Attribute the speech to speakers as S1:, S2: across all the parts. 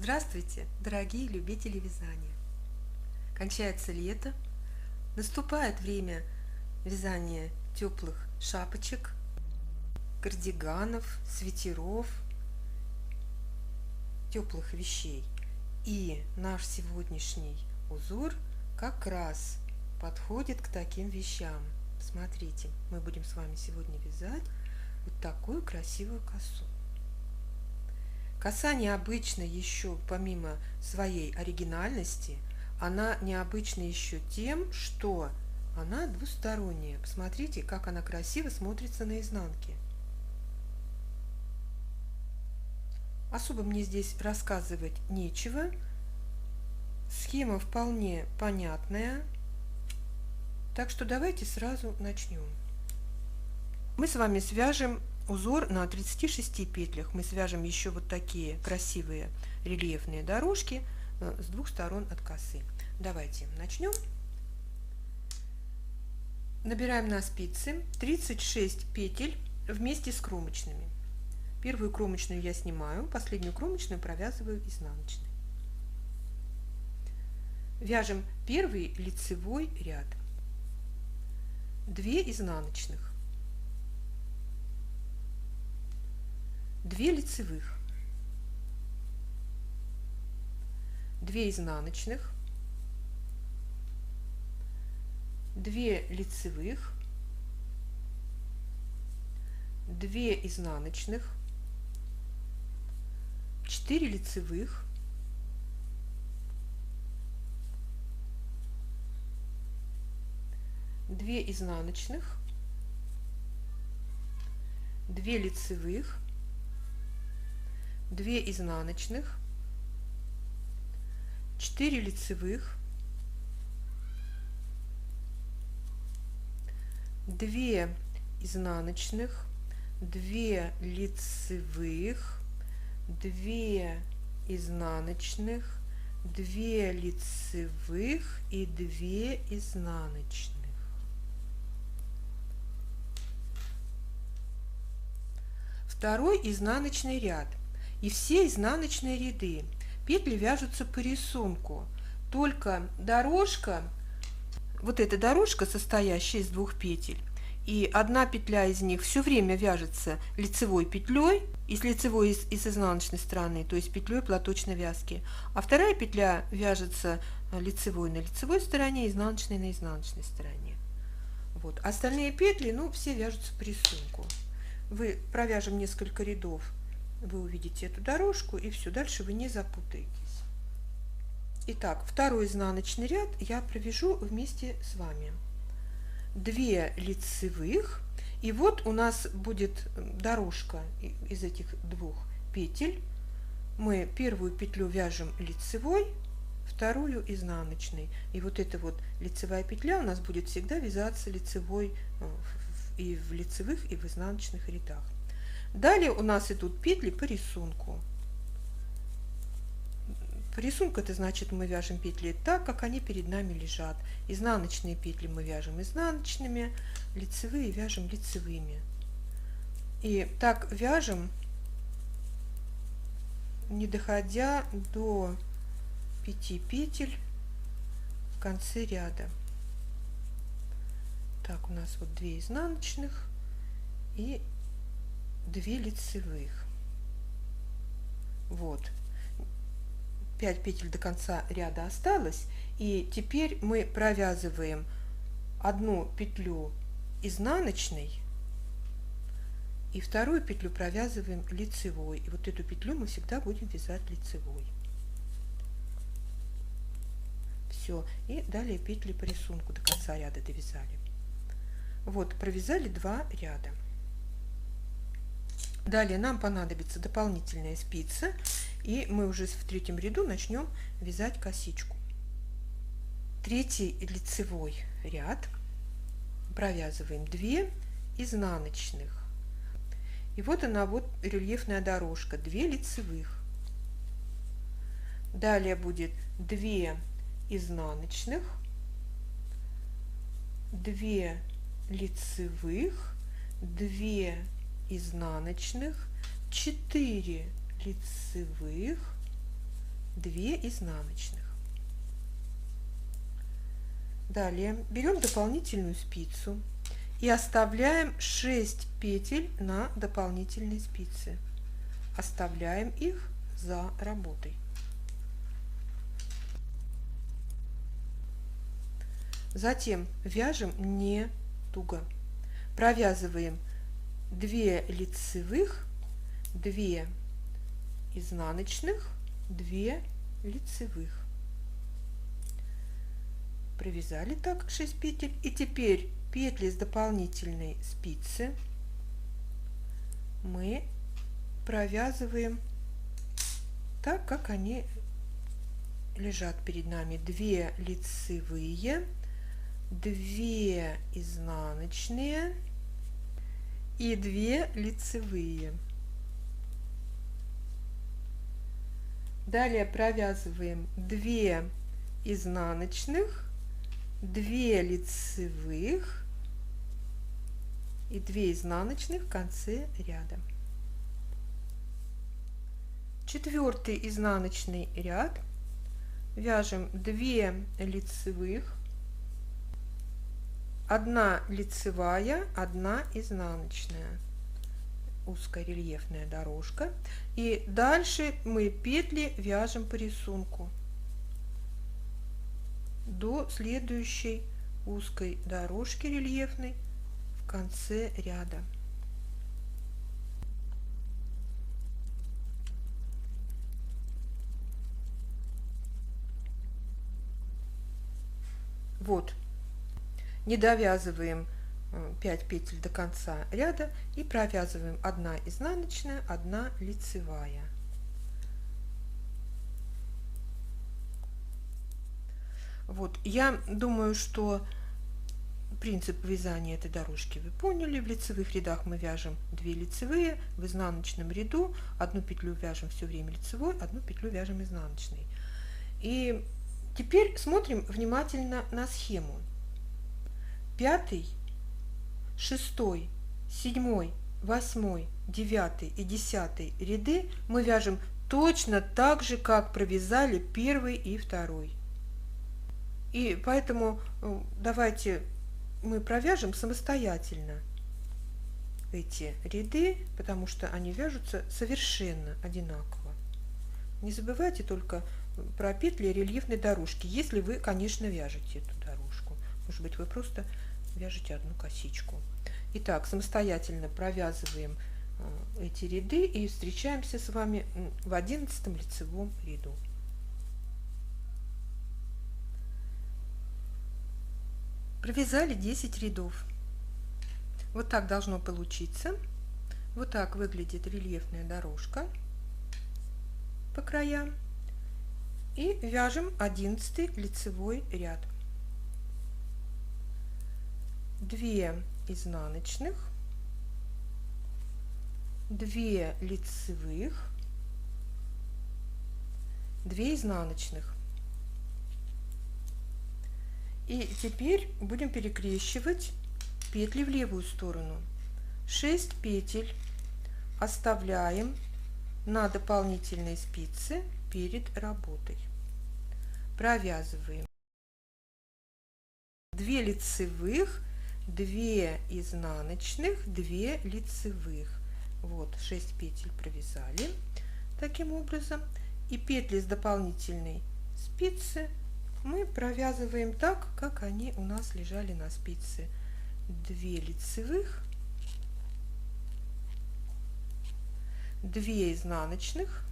S1: Здравствуйте, дорогие любители вязания! Кончается лето, наступает время вязания теплых шапочек, кардиганов, свитеров, теплых вещей. И наш сегодняшний узор как раз подходит к таким вещам. Смотрите, мы будем с вами сегодня вязать вот такую красивую косу. Коса необычна еще, помимо своей оригинальности, она необычна еще тем, что она двусторонняя. Посмотрите, как она красиво смотрится на изнанке. Особо мне здесь рассказывать нечего. Схема вполне понятная. Так что давайте сразу начнем. Мы с вами свяжем узор на 36 петлях. Мы свяжем еще вот такие красивые рельефные дорожки с двух сторон от косы. Давайте начнем. Набираем на спицы 36 петель вместе с кромочными. Первую кромочную я снимаю, последнюю кромочную провязываю изнаночной. Вяжем первый лицевой ряд. 2 изнаночных, 2 лицевых, 2 изнаночных, 2 лицевых, 2 изнаночных, 4 лицевых, 2 изнаночных, 2 лицевых, 2 изнаночных, 4 лицевых, 2 изнаночных, 2 лицевых, 2 изнаночных, 2 лицевых и 2 изнаночных. Второй изнаночный ряд. И все изнаночные ряды. Петли вяжутся по рисунку. Только дорожка, вот эта дорожка, состоящая из 2 петель, и одна петля из них все время вяжется лицевой петлей, из лицевой из изнаночной стороны, то есть петлей платочной вязки, а вторая петля вяжется лицевой на лицевой стороне, изнаночной на изнаночной стороне. Вот. Остальные петли, все вяжутся по рисунку. Вы провяжем несколько рядов, вы увидите эту дорожку, и все, дальше вы не запутаетесь. Итак, второй изнаночный ряд я провяжу вместе с вами. 2 лицевых, и вот у нас будет дорожка из этих 2 петель. Мы первую петлю вяжем лицевой, вторую изнаночной, и вот эта вот лицевая петля у нас будет всегда вязаться лицевой и в лицевых, и в изнаночных рядах. Далее у нас идут петли по рисунку. По рисунку это значит, мы вяжем петли так, как они перед нами лежат. Изнаночные петли мы вяжем изнаночными, лицевые вяжем лицевыми. И так вяжем, не доходя до 5 петель в конце ряда. Так, у нас вот 2 изнаночных и 2 лицевых. Вот. 5 петель до конца ряда осталось, и теперь мы провязываем одну петлю изнаночной и вторую петлю провязываем лицевой, и вот эту петлю мы всегда будем вязать лицевой. Все, и далее петли по рисунку до конца ряда довязали. Вот, провязали 2 ряда. Далее нам понадобится дополнительная спица, и мы уже в 3-м ряду начнем вязать косичку. 3-й лицевой ряд, провязываем 2 изнаночных, и вот она, вот рельефная дорожка, 2 лицевых. Далее будет 2 изнаночных, 2 лицевых, 2 изнаночных, 4 лицевых, 2 изнаночных. Далее берем дополнительную спицу и оставляем 6 петель на дополнительной спице. Оставляем их за работой. Затем вяжем не туго. Провязываем 2 лицевых, 2 изнаночных, 2 лицевых. Провязали так 6 петель. И теперь петли с дополнительной спицы мы провязываем так, как они лежат перед нами. 2 лицевые, 2 изнаночные и 2 лицевые. Далее провязываем 2 изнаночных, 2 лицевых и 2 изнаночных в конце ряда. Четвертый изнаночный ряд. Вяжем 2 лицевых, 1 лицевая, 1 изнаночная, узкая рельефная дорожка. И дальше мы петли вяжем по рисунку до следующей узкой дорожки рельефной в конце ряда. Вот, не довязываем 5 петель до конца ряда и провязываем 1 изнаночная, 1 лицевая. Вот, я думаю, что принцип вязания этой дорожки вы поняли. В лицевых рядах мы вяжем 2 лицевые, в изнаночном ряду 1 петлю вяжем все время лицевой, 1 петлю вяжем изнаночной. И теперь смотрим внимательно на схему. 5, 6, 7, 8, 9 и 10 ряды мы вяжем точно так же, как провязали 1 и 2. И поэтому давайте мы провяжем самостоятельно эти ряды, потому что они вяжутся совершенно одинаково. Не забывайте только про петли рельефной дорожки, если вы, конечно, вяжете эту дорожку. Может быть, вы просто вяжете одну косичку. Итак, самостоятельно провязываем эти ряды и встречаемся с вами в 11 лицевом ряду. Провязали 10 рядов. Вот так должно получиться. Вот так выглядит рельефная дорожка по краям. И вяжем 11 лицевой ряд. 2 изнаночных, 2 лицевых, 2 изнаночных. И теперь будем перекрещивать петли в левую сторону. 6 петель оставляем на дополнительной спице перед работой. Провязываем 2 лицевых, 2 изнаночных, 2 лицевых. Вот 6 петель провязали таким образом. И петли с дополнительной спицы мы провязываем так, как они у нас лежали на спице. 2 лицевых, 2 изнаночных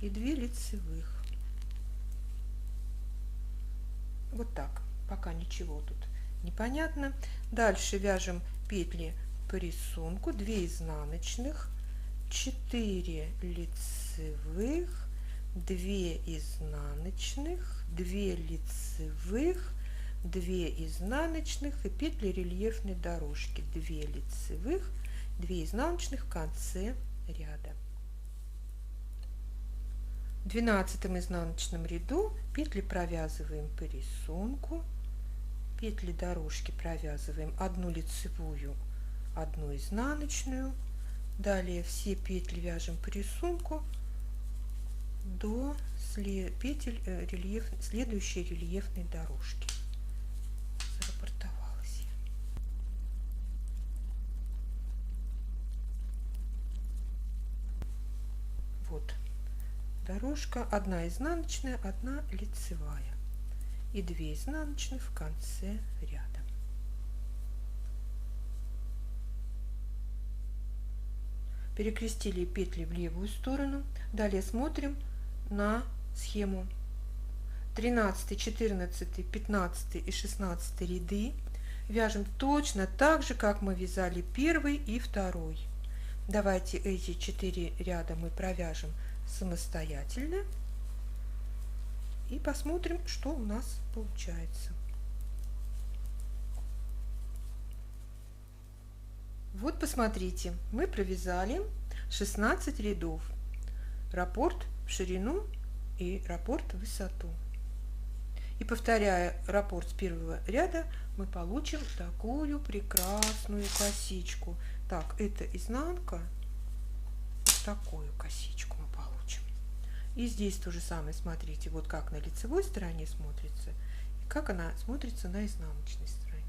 S1: и 2 лицевых. Вот так, пока ничего тут непонятно. Дальше вяжем петли по рисунку. 2 изнаночных, 4 лицевых, 2 изнаночных, 2 лицевых, 2 изнаночных и петли рельефной дорожки. 2 лицевых, 2 изнаночных в конце ряда. В 12 изнаночном ряду петли провязываем по рисунку. Петли дорожки провязываем 1 лицевую, 1 изнаночную, Далее все петли вяжем по рисунку до петель следующей рельефной дорожки. Зарапортовалась я. Вот дорожка, одна изнаночная, одна лицевая и 2 изнаночных в конце ряда. Перекрестили петли в левую сторону. Далее смотрим на схему. 13, 14, 15 и 16 ряды вяжем точно так же, как мы вязали первый и второй. Давайте эти 4 ряда мы провяжем самостоятельно и посмотрим, что у нас получается. Вот посмотрите, мы провязали 16 рядов, раппорт в ширину и раппорт в высоту. И повторяя раппорт с первого ряда, мы получим такую прекрасную косичку. Так, это изнанка, вот такую косичку мы получим. И здесь то же самое, смотрите, вот как на лицевой стороне смотрится, и как она смотрится на изнаночной стороне.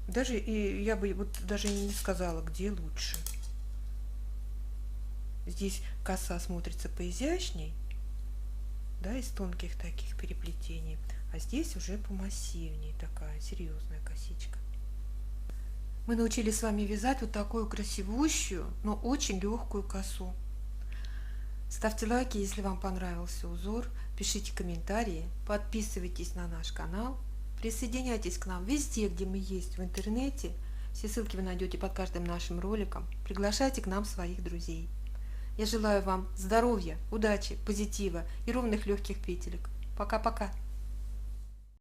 S1: Даже я бы вот даже не сказала, где лучше. Здесь коса смотрится поизящней, да, из тонких таких переплетений, а здесь уже помассивнее, такая серьезная косичка. Мы научились с вами вязать вот такую красивущую, но очень легкую косу. Ставьте лайки, если вам понравился узор, пишите комментарии, подписывайтесь на наш канал. Присоединяйтесь к нам везде, где мы есть в интернете. Все ссылки вы найдете под каждым нашим роликом. Приглашайте к нам своих друзей. Я желаю вам здоровья, удачи, позитива и ровных легких петелек. Пока-пока.